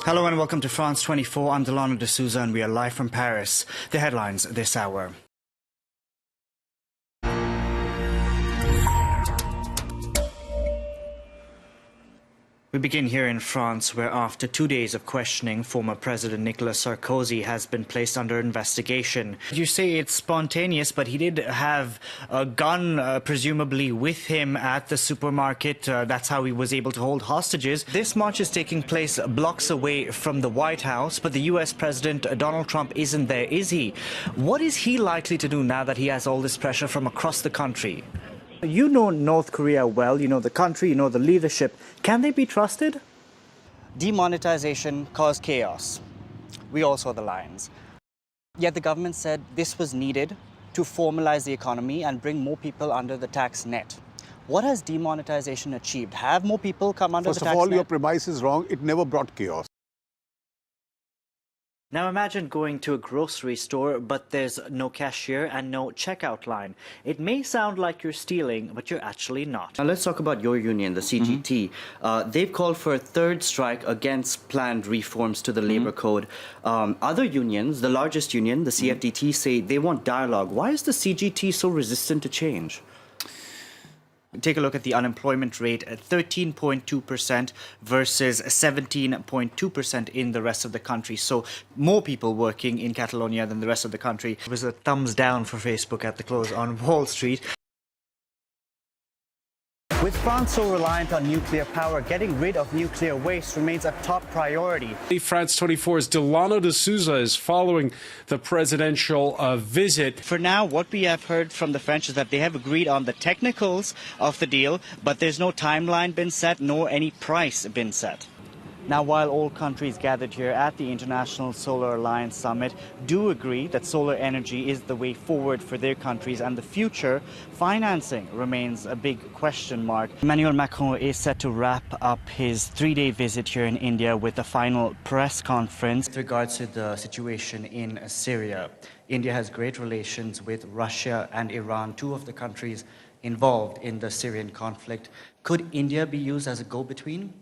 Hello and welcome to France 24. I'm Delano Extracts and we are live from Paris. The headlines this hour. We begin here in France, where after 2 days of questioning, former President Nicolas Sarkozy has been placed under investigation. You say it's spontaneous, but he did have a gun, presumably, with him at the supermarket. That's how he was able to hold hostages. This march is taking place blocks away from the White House, but the U.S. President Donald Trump isn't there, is he? What is he likely to do now that he has all this pressure from across the country? You know North Korea well, you know the country, you know the leadership. Can they be trusted? Demonetization caused chaos. We all saw the lines. Yet the government said this was needed to formalize the economy and bring more people under the tax net. What has demonetization achieved? Have more people come under the tax net? First of all, your premise is wrong. It never brought chaos. Now imagine going to a grocery store, but there's no cashier and no checkout line. It may sound like you're stealing, but you're actually not. Now let's talk about your union, the CGT. They've called for a third strike against planned reforms to the labor code. Other unions, the largest union, the CFDT, say they want dialogue. Why is the CGT so resistant to change? Take a look at the unemployment rate at 13.2% versus 17.2% in the rest of the country. So more people working in Catalonia than the rest of the country. It was a thumbs down for Facebook at the close on Wall Street. With France so reliant on nuclear power, getting rid of nuclear waste remains a top priority. France 24's Delano D'Souza is following the presidential visit. For now, what we have heard from the French is that they have agreed on the technicals of the deal, but there's no timeline been set, nor any price been set. Now, while all countries gathered here at the International Solar Alliance Summit do agree that solar energy is the way forward for their countries and the future, financing remains a big question mark. Emmanuel Macron is set to wrap up his 3-day visit here in India with a final press conference. With regards to the situation in Syria, India has great relations with Russia and Iran, two of the countries involved in the Syrian conflict. Could India be used as a go-between?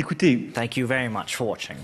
Écoutez, Thank you very much for watching.